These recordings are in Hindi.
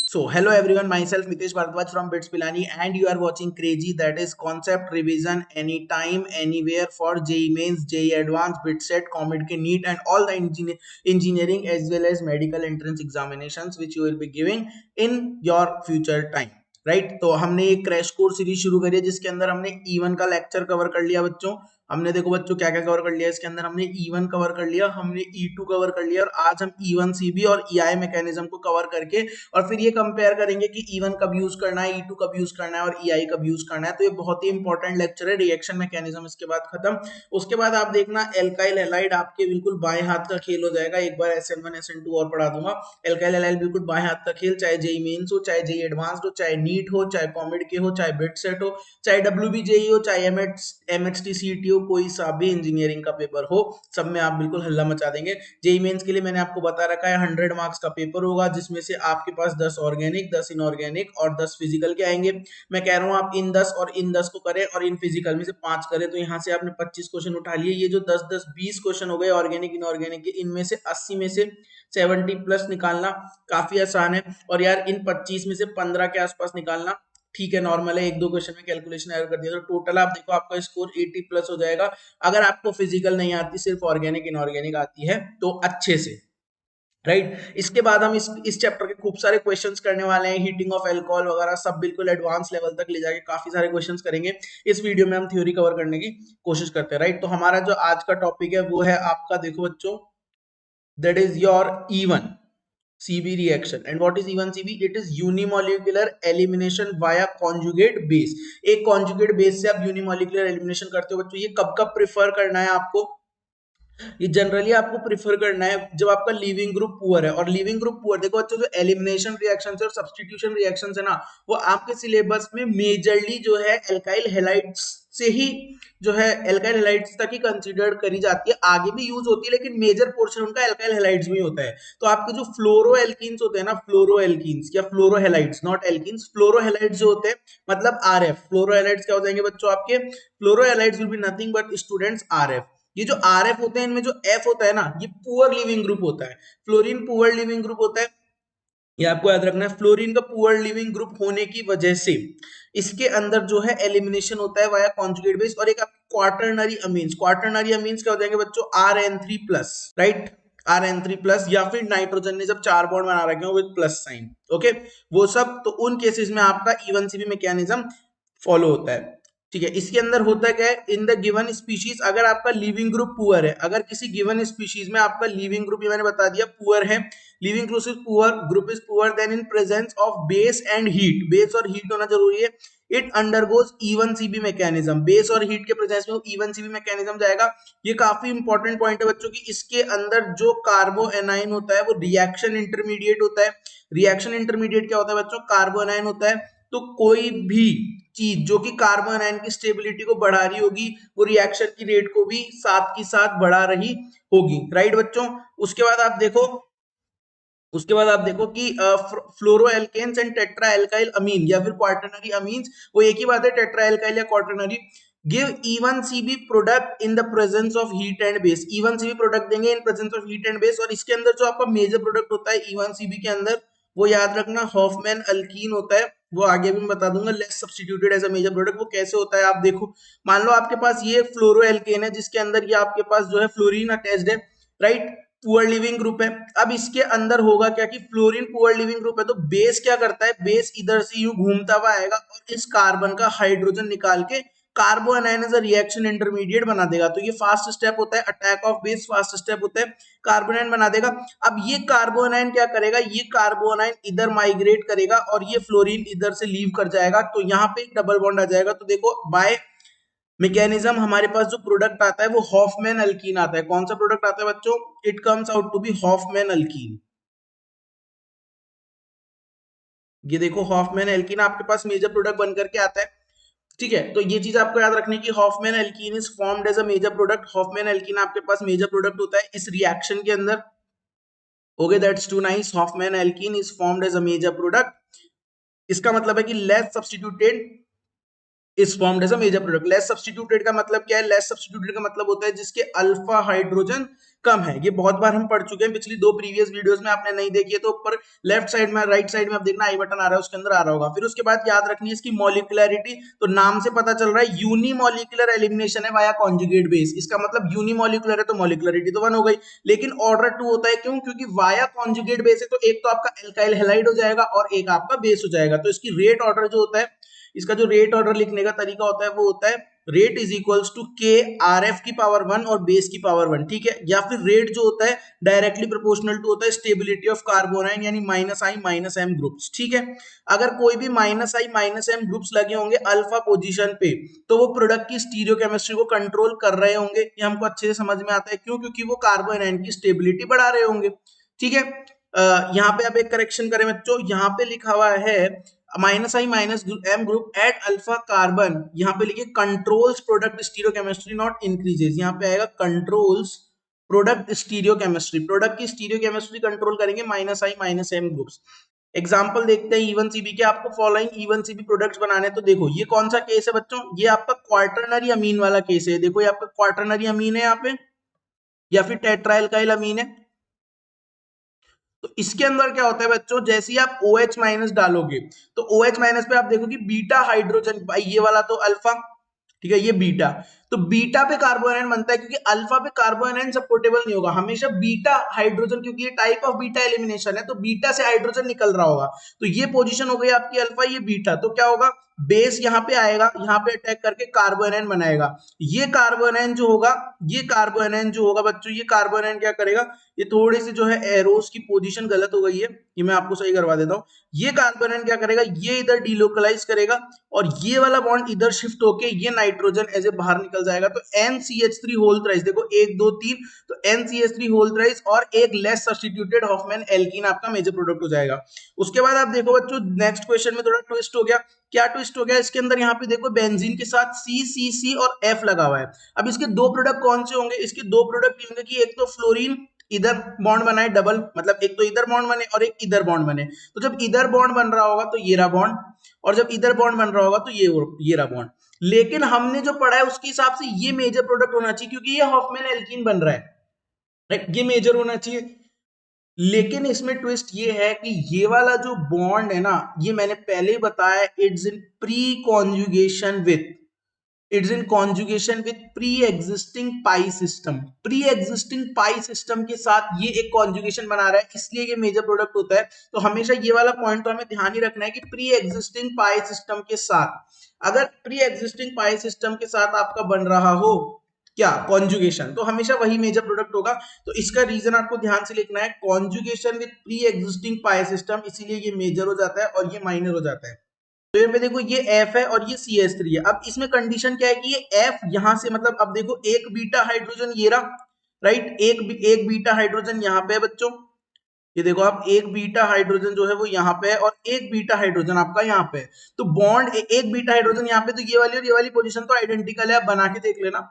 So, hello everyone, myself Mitesh Bharadwaj from BITS Pilani and you are watching Crazy, that is concept revision anytime, anywhere for JEE Mains, JEE Advanced, BITSET, COMEDK, NEET and all the engineering as well as medical entrance examinations which you will be giving in your future time. Right तो हमने एक क्रैश कोर्स सीरीज शुरू करी है जिसके अंदर हमने E1 का लेक्चर कवर कर लिया बच्चों। हमने देखो बच्चों क्या क्या कवर कर लिया इसके अंदर, हमने E1 कवर कर लिया, हमने E2 कवर कर लिया और आज हम E1CB और EI मैकेनिज्म को कवर करके और फिर ये कंपेयर करेंगे कि E1 कब यूज करना है, E2 कब यूज करना है और EI कब यूज करना है। तो ये बहुत ही इंपॉर्टेंट लेक्चर है। रिएक्शन मैकेनिज्म इसके बाद खत्म। उसके बाद आप देखना एल्काइल हैलाइड आपके बिल्कुल बाएं हाथ का खेल हो जाएगा। एक बार SN1 SN2 और पढ़ा दूंगा। एल्काइल हैलाइड बिल्कुल बाएं हाथ का खेल, चाहे जेई मेंस हो, चाहे जेई एडवांस्ड हो, चाहे नीट हो, चाहे कॉमेडके हो, चाहे बिटसेट हो, चाहे WBJE हो, चाहे MHT CET हो, कोई सा भी इंजीनियरिंग का पेपर हो, सब में आप बिल्कुल हल्ला मचा देंगे। जेई मेंस के लिए मैंने आपको बता रखा है 100 मार्क्स का पेपर होगा जिसमें से आपके पास 10 ऑर्गेनिक, 10 इनऑर्गेनिक और 10 फिजिकल के आएंगे। मैं कह रहा हूं आप इन 10 और इन 10 को करें और इन फिजिकल में से 5 करें तो यहाँ से आपने 25 क्वेश्चन उठा लिए। ये जो 10-10 20 क्वेश्चन हो गए ऑर्गेनिक इनऑर्गेनिक के, इनमें से 80 में से 70 प्लस निकालना काफी आसान है। और यार इन 25 में से 15 के आसपास निकालना ठीक है, नॉर्मल है। एक दो क्वेश्चन में कैलकुलेशन एरर कर दिया तो टोटल आप देखो आपका स्कोर 80 प्लस हो जाएगा। अगर आपको फिजिकल नहीं आती, सिर्फ ऑर्गेनिक इनऑर्गेनिक आती है तो अच्छे से, राइट। इसके बाद हम इस चैप्टर के खूब सारे क्वेश्चंस करने वाले हैं, हीटिंग ऑफ अल्कोहल वगैरह सब बिल्कुल एडवांस लेवल तक ले जाके काफी सारे क्वेश्चंस करेंगे। इस वीडियो में हम थ्योरी कवर करने की कोशिश करते हैं, राइट। तो हमारा जो आज का टॉपिक है वो है आपका, देखो बच्चों, that is your E1CB reaction. And what is E1CB? It is unimolecular elimination via conjugate base. एक conjugate base से आप unimolecular elimination करते हो बच्चों। ये कब कब प्रिफर करना है आपको? ये जनरली आपको प्रिफर करना है जब आपका लीविंग ग्रुप पुअर है। और लीविंग ग्रुप पुअर, देखो बच्चों, जो एलिमिनेशन रिएक्शंस और सब्स्टिट्यूशन रिएक्शंस है ना, वो आपके सिलेबस में मेजरली जो है एल्काइल हैलाइड्स से ही, जो है एल्काइल हैलाइड्स तक ही कंसीडर करी जाती है। आगे भी यूज होती है लेकिन मेजर पोर्शन उनका एल्काइल हैलाइड्स में होता है। तो आपके जो फ्लोरो एल्कीन्स होते हैं ना, फ्लोरो एल्कीन्स या fluoro halides, not alkenes, fluoro halides जो होते हैं मतलब RF। फ्लोरो हैलाइड्स क्या हो जाएंगे बच्चों आपके? Fluoro halides will be nothing but students RF। ये जो RF होते हैं इनमें जो F होता है ना, ये पुअर लिविंग ग्रुप होता है। फ्लोरीन पुअर लिविंग ग्रुप होता है, ये आपको याद रखना है। फ्लोरीन का पुअर लिविंग ग्रुप होने की वजह से इसके अंदर जो है एलिमिनेशन होता है वाया कॉन्जुगेट बेस। और एक क्वाटरनरी अमीन्स, क्वाटरनरी अमीन्स क्या हो जाएंगे बच्चों? RN3+, राइट, RN3+, या फिर नाइट्रोजन ने जब 4 बॉन्ड बना रखे हो विद प्लस साइन, ओके, वो सब। तो उन केसेस में आपका E1CB मैकेनिज्म फॉलो होता है, ठीक है। इसके अंदर होता क्या है, इन द गिवन स्पीशीज, अगर आपका लिविंग ग्रुप पुअर है, अगर किसी गिवन स्पीशीज में आपका लिविंग ग्रुप, ये मैंने बता दिया, पुअर है, leaving group is poor, then in presence of base and heat, base और हीट होना जरूरी है, it undergoes E1CB mechanism. Base और हीट के प्रेजेंस में E1CB मैकेनिज्म जाएगा। ये काफी इंपॉर्टेंट पॉइंट है बच्चों की, इसके अंदर जो कार्बो एनाइन होता है वो रिएक्शन इंटरमीडिएट होता है। रिएक्शन इंटरमीडिएट क्या होता है बच्चों? कार्बो एनाइन होता है। तो कोई भी चीज जो कि कार्बन आयन की स्टेबिलिटी को बढ़ा रही होगी, वो रिएक्शन की रेट को भी साथ की साथ बढ़ा रही होगी, राइट बच्चों। उसके बाद आप देखो कि fluoro alkenes and tetra alkyl amine या फिर क्वाटरनरी अमीन्स, वो एक ही बात है, टेट्रा एल्काइल या quaternary, give E1CB product in the presence of heat and base. E1CB product देंगे in presence of heat and base. और इसके अंदर जो आपका मेजर प्रोडक्ट होता है E1CB के अंदर, वो याद रखना हॉफमैन अल्कीन होता है। वो आगे भी मैं बता दूंगा, less substituted as a major product. वो कैसे होता है आप देखो, मान लो आपके पास ये फ्लोरो एल्केन है जिसके अंदर ये आपके पास जो है फ्लोरीन अटैच्ड है, राइट, पुअर लिविंग ग्रुप है। अब इसके अंदर होगा क्या कि फ्लोरीन पुअर लिविंग ग्रुप है, तो बेस क्या करता है, बेस इधर से यूं घूमता हुआ आएगा और इस कार्बन का हाइड्रोजन निकाल के carbo anion as a reaction intermediate बना देगा। तो ये फास्ट स्टेप होता है, attack of base fast step होता है, कार्बोनाइन बना देगा। अब ये कार्बोनाइन क्या करेगा, ये कार्बोनाइन इधर माइग्रेट करेगा और ये फ्लोरीन इधर से लीव कर जाएगा, तो यहाँ पे एक डबल बॉन्ड आ जाएगा। तो देखो बाय मैकेनिज्म हमारे पास जो प्रोडक्ट आता है वो हॉफमैन अल्कीन आता है। कौन सा प्रोडक्ट आता है बच्चों? It comes out to be Hofmann alkene. ये देखो हॉफमैन अल्कीन आपके पास मेजर प्रोडक्ट बन करके आता है, ठीक है। तो ये चीज आपको याद रखनी की Hofmann alkene is formed as a major product. Hofmann alkene आपके पास मेजर प्रोडक्ट होता है इस रिएक्शन के अंदर, okay, that's too nice. Hofmann alkene is formed as a major product. इसका मतलब है कि less substituted is formed as a major product. Less substituted का मतलब क्या है? लेस सब्स्टिट्यूटेड का मतलब होता है जिसके अल्फा हाइड्रोजन कम है। ये बहुत बार हम पढ़ चुके हैं, पिछली 2 प्रीवियस वीडियोस में आपने नहीं देखी है तो ऊपर लेफ्ट साइड में राइट साइड में आप देखना आई बटन आ रहा है, उसके अंदर आ रहा होगा। फिर उसके बाद याद रखनी है इसकी मॉलिक्युलरिटी, तो नाम से पता चल रहा है यूनिमॉलिक्यूलर एलिमिनेशन है वाया कॉन्जुगेट बेस, इसका मतलब यूनिमॉलिक्यूलर है तो मॉलिक्युलरिटी तो 1 हो गई, लेकिन ऑर्डर 2 होता है, क्यों? क्योंकि वाया कॉन्जुगेट बेस है, तो एक तो आपका एल्काइल हैलाइड हो जाएगा और एक आपका बेस हो जाएगा। तो इसकी रेट ऑर्डर जो होता है, इसका जो रेट ऑर्डर लिखने का तरीका होता है वो होता है रेट इज इक्वल्स टू के आर एफ की पावर 1 और बेस की पावर 1, ठीक है। या फिर रेट जो होता है डायरेक्टली प्रोपोर्शनल टू होता है स्टेबिलिटी ऑफ कार्बोनाइन यानी minus I minus M groups, ठीक है। अगर कोई भी minus I minus M groups लगे होंगे अल्फा पोजीशन पे, तो वो प्रोडक्ट की स्टीरियोकेमिस्ट्री को कंट्रोल कर रहे होंगे। ये हमको अच्छे से समझ में आता है, क्यों? क्योंकि वो कार्बोनाइन की स्टेबिलिटी बढ़ा रहे होंगे, ठीक है। यहाँ पे आप एक करेक्शन करें बच्चों, यहाँ पे लिखा हुआ है minus I minus M group at alpha carbon, यहाँ पे लिखिए controls product stereochemistry not increases, यहाँ पे आएगा कंट्रोल्स प्रोडक्ट स्टीरियोकेमिस्ट्री, प्रोडक्ट की स्टीरियोकेमिस्ट्री कंट्रोल करेंगे minus I minus M groups. Example देखते हैं E1 CB के, आपको फॉलोइंग E1 CB प्रोडक्ट्स बनाने, तो देखो ये कौन सा केस है बच्चों, ये आपका क्वार्टरनरी अमीन वाला केस है। देखो ये आपका क्वार्टरनरी अमीन है यहाँ पे, या फिर टेट्राइलकाइल अमीन है। तो इसके अंदर क्या होता है बच्चों, जैसे ही आप OH माइनस डालोगे तो OH माइनस पे आप देखो कि बीटा हाइड्रोजन, भाई ये वाला तो अल्फा, ठीक है, ये बीटा, तो बीटा पे कार्बोनाइन बनता है, क्योंकि अल्फा पे कार्बोनाइन सपोर्टेबल नहीं होगा, हमेशा बीटा हाइड्रोजन, क्योंकि ये टाइप ऑफ बीटा एलिमिनेशन है तो बीटा से हाइड्रोजन निकल रहा होगा। तो ये पोजीशन हो गई आपकी अल्फा, ये बीटा, तो क्या होगा, बेस यहाँ पे आएगा, यहाँ पे अटैक करके कार्बोनाइन बनाएगा। ये कार्बोनाइन जो होगा, ये कार्बोनाइन जो होगा बच्चों, ये कार्बोनाइन क्या करेगा, ये थोड़ी सी जो है एरोस की पोजीशन गलत हो गई है, ये मैं आपको सही करवा देता हूँ। ये कार्बोनाइन क्या करेगा, ये इधर डिलोकलाइज करेगा और ये वाला बॉन्ड इधर शिफ्ट होके ये नाइट्रोजन ऐसे बाहर निकल जाएगा। तो NCH3 होल थ्राइस, देखो 1 2 3, तो NCH3 होल थ्राइस और एक लेस सब्स्टिट्यूटेड हॉफमैन एल्कीन आपका मेजर प्रोडक्ट हो जाएगा। उसके बाद आप देखो बच्चों नेक्स्ट क्वेश्चन में थोड़ा ट्विस्ट हो गया। क्या ट्विस्ट हो गया इसके अंदर, यहाँ पे देखो बेंजीन के साथ C और F लगा हुआ है। अब इसके दो प्रोडक्ट कौन से होंगे, इसके दो प्रोडक्ट होंगे कि एक तो फ्लोरीन इधर बॉन्ड बनाए डबल, मतलब एक तो इधर बॉन्ड बने और एक इधर बॉन्ड बने। तो जब इधर बॉन्ड बन रहा होगा तो ये रहा बॉन्ड, और जब इधर बॉन्ड बन रहा होगा तो ये रहा बॉन्ड। लेकिन हमने जो पढ़ा है उसके हिसाब से ये मेजर प्रोडक्ट होना चाहिए, क्योंकि ये हॉफमैन एल्कीन बन रहा है, राइट, ये मेजर होना चाहिए। लेकिन इसमें ट्विस्ट ये है कि ये वाला जो बॉन्ड है ना, ये मैंने पहले ही बताया, it's in pre conjugation with, it's in conjugation with pre existing pi system, pre existing pi system के साथ ये एक कॉन्जुगेशन बना रहा है, इसलिए ये मेजर प्रोडक्ट होता है। तो हमेशा ये वाला पॉइंट तो हमें ध्यान ही रखना है कि प्री एग्जिस्टिंग पाई सिस्टम के साथ, अगर प्री एग्जिस्टिंग पाई सिस्टम के साथ आपका बन रहा हो क्या कॉन्जुगेशन, तो हमेशा वही मेजर प्रोडक्ट होगा। तो इसका रीजन आपको ध्यान से लिखना है, conjugation with pre existing pi system, इसीलिए ये मेजर हो जाता है और ये माइनर हो जाता है। तो यहाँ पे देखो ये F है और ये CH3 है। अब इसमें कंडीशन क्या है कि ये F यहां से, मतलब अब देखो एक बीटा हाइड्रोजन ये रहा, राइट, एक बीटा हाइड्रोजन यहाँ पे है बच्चों, ये देखो आप, एक बीटा हाइड्रोजन जो है वो यहाँ पे है और एक बीटा हाइड्रोजन आपका यहाँ पे है। तो बॉन्ड एक बीटा हाइड्रोजन यहाँ पे, तो ये वाली और ये वाली पोजीशन तो आइडेंटिकल है, आप बना के देख लेना,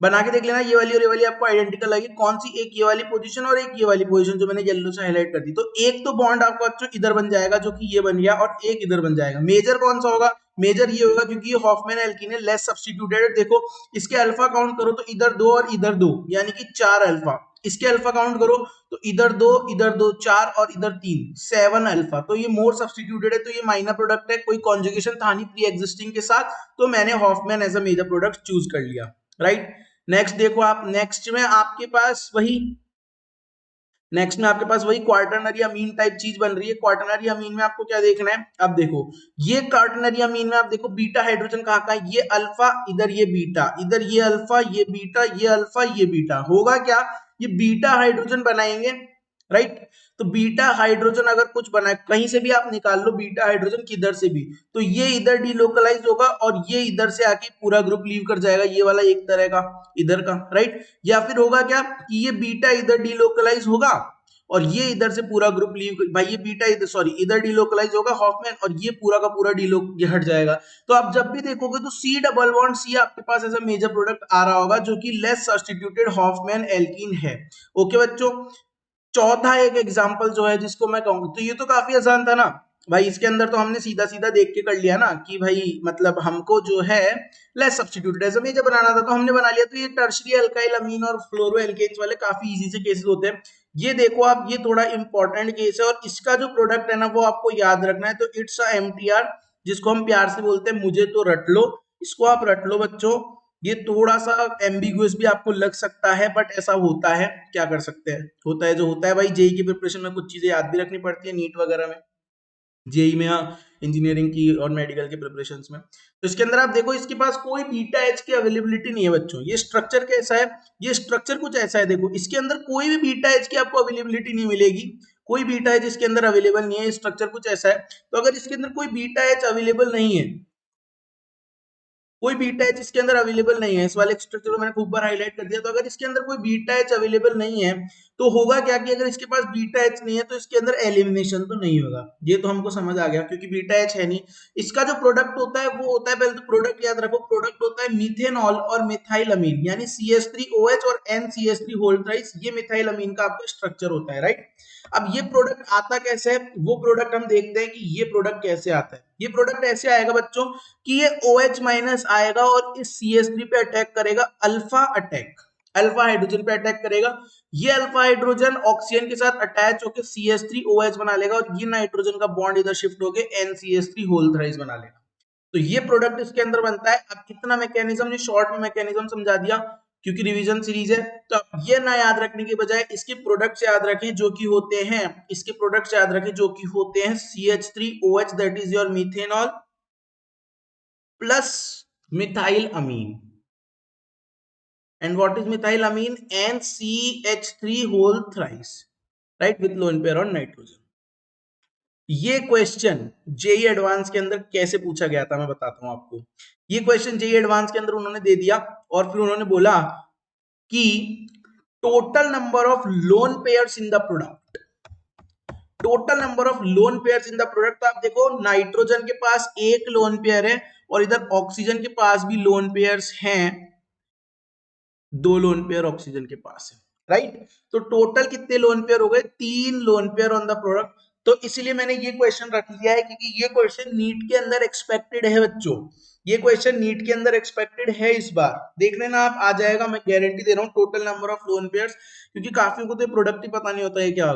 बना के देख लेना, ये वाली और ये वाली आपको आइडेंटिकल लगी, कौन सी, एक ये वाली पोजीशन और एक ये वाली पोजीशन जो मैंने येलो से हाईलाइट कर दी। तो एक तो बॉन्ड आपको बच्चों इधर बन जाएगा जो कि ये बन गया, और एक इधर बन जाएगा। मेजर कौन सा होगा, मेजर ये होगा क्योंकि ये हॉफमैन एल्कीन है, लेस सब्स्टिट्यूटेड। देखो इसके अल्फा काउंट करो तो इधर 2 और इधर 2, यानी कि 4 अल्फा। इसके अल्फा काउंट करो तो इधर 2 4 और इधर 3, 7 अल्फा। तो ये मोर सब्स्टिट्यूटेड है, तो ये माइनर प्रोडक्ट है, कोई कॉन्जुगेशन था नहीं प्री एग्जिस्टिंग के साथ, तो मैंने Hofmann as a major product choose कर लिया, राइट। नेक्स्ट देखो आप, नेक्स्ट में आपके पास वही क्वार्टरनरी अमीन टाइप चीज बन रही है। क्वार्टरनरी अमीन में आपको क्या देखना है, अब देखो ये क्वार्टरनरी अमीन में आप देखो बीटा हाइड्रोजन कहाँ का है, ये अल्फा, इधर ये बीटा, इधर ये अल्फा, ये बीटा, ये अल्फा, ये बीटा, होगा क्या, ये बीटा हाइड्रोजन बनाएंगे, राइट। तो बीटा हाइड्रोजन अगर कुछ बनाए, कहीं से भी आप निकाल लो बीटा हाइड्रोजन किधर से भी, तो ये इधर डिलोकलाइज होगा और ये इधर से आके पूरा ग्रुप लीव कर जाएगा, ये वाला एक तरह का इधर का, राइट। या फिर होगा क्या कि ये बीटा इधर डिलोकलाइज होगा और ये इधर से पूरा ग्रुप लीव, भाई ये बीटा इधर, सॉरी इधर डिलोकलाइज होगा हॉफमैन, और ये पूरा का पूरा ये हट जाएगा। तो आप जब भी देखोगे तो C डबल बॉन्ड C आपके पास ऐसा मेजर प्रोडक्ट आ रहा होगा जो कि लेस सब्स्टिट्यूटेड हॉफमैन एल्कीन है। ओके बच्चों, चौथा एक एग्जांपल जो है जिसको मैं कहूंगा, तो ये तो काफी आसान था ना, भाई इसके अंदर तो हमने सीधा सीधा देख के कर लिया ना कि भाई मतलब हमको जो है लेस सब्स्टिट्यूटेड एज जब बनाना था तो हमने बना लिया। तो ये टर्शरी अल्काइल अमीन और फ्लोरो एल्केन्स वाले काफी इजी से केसेस होते हैं। ये देखो आप, ये थोड़ा इंपॉर्टेंट केस है और इसका जो प्रोडक्ट है ना वो आपको याद रखना है। तो इट्स अ एमटीआर, जिसको हम प्यार से बोलते हैं मुझे तो रट लो, इसको आप रट लो बच्चों। ये थोड़ा सा एम्बिगुअस भी आपको लग सकता है बट ऐसा होता है, क्या कर सकते हैं, होता है जो होता है भाई। जेई की प्रिपरेशन में कुछ चीजें याद भी रखनी पड़ती है, नीट वगैरह में, जेई में या इंजीनियरिंग की और मेडिकल के प्रिपरेशंस में। तो इसके अंदर आप देखो इसके पास कोई बीटा एच की अवेलेबिलिटी नहीं है बच्चों। ये स्ट्रक्चर कैसा है, ये स्ट्रक्चर कुछ ऐसा है, देखो इसके अंदर कोई भी बीटा एच की आपको अवेलेबिलिटी नहीं मिलेगी, कोई बीटा एच इसके अंदर अवेलेबल नहीं है। स्ट्रक्चर कुछ ऐसा है। तो अगर इसके अंदर कोई बीटा एच अवेलेबल नहीं है, कोई बीटा एच इसके अंदर अवेलेबल नहीं है, इस वाले स्ट्रक्चर को मैंने खूब बार हाईलाइट कर दिया। तो अगर इसके अंदर कोई बीटा एच अवेलेबल नहीं है तो होगा क्या कि अगर इसके पास बीटा एच नहीं है तो इसके अंदर एलिमिनेशन तो नहीं होगा। ये तो हमको समझ आ गया क्योंकि बीटा एच है नहीं। इसका जो प्रोडक्ट होता है वो होता है, पहले तो प्रोडक्ट याद रखो, प्रोडक्ट होता है मिथेनॉल और मिथाइल अमीन, यानी CH3OH और NCH3 होल थ्राइस, ये मिथाइल अमीन का आपका स्ट्रक्चर होता है, राइट। अब ये प्रोडक्ट आता कैसे है, वो प्रोडक्ट हम देखते हैं कि ये प्रोडक्ट कैसे आता है। ये प्रोडक्ट ऐसे आएगा बच्चों कि ये OH माइनस आएगा और इस CH3 पे अटैक करेगा, अल्फा अटैक, अल्फा हाइड्रोजन पे अटैक करेगा। ये अल्फा हाइड्रोजन ऑक्सीजन के साथ अटैच होकर CH3OH बना लेगा और ये नाइट्रोजन का बॉन्ड इधर शिफ्ट होकर NCH3 होल थ्राइस बना लेगा। तो ये प्रोडक्ट इसके अंदर बनता है। अब कितना मैकेनिज्म, ये शॉर्ट में मैकेनिज्म समझा दिया क्योंकि रिवीजन सीरीज है। तो अब ये ना याद रखने के बजाय इसके प्रोडक्ट्स याद रखें जो कि होते हैं, इसके प्रोडक्ट्स याद रखें जो कि होते हैं CH3OH, that is your methanol plus methyl amine. And what is methyl amine? NCH3 whole thrice, right, with lone pair on nitrogen. ये क्वेश्चन जेई एडवांस के अंदर कैसे पूछा गया था मैं बताता हूं आपको। ये क्वेश्चन जेई एडवांस के अंदर उन्होंने दे दिया और फिर उन्होंने बोला कि total number of lone pairs in the product, total number of lone pairs in the product. तो आप देखो नाइट्रोजन के पास एक लोन पेयर है और इधर ऑक्सीजन के पास भी लोन पेयर्स हैं, दो लोन पेयर ऑक्सीजन के पास है, राइट। तो टोटल कितने लोन पेयर हो गए, 3 lone pair on the product. तो इसलिए मैंने ये क्वेश्चन रख लिया है क्योंकि ये क्वेश्चन नीट के अंदर एक्सपेक्टेड है बच्चों, ये क्वेश्चन नीट के अंदर एक्सपेक्टेड है इस बार, देख लेना आप, आ जाएगा, मैं गारंटी दे रहा हूँ total number of lone pairs, क्योंकि काफी को तो प्रोडक्ट ही पता नहीं होता है क्या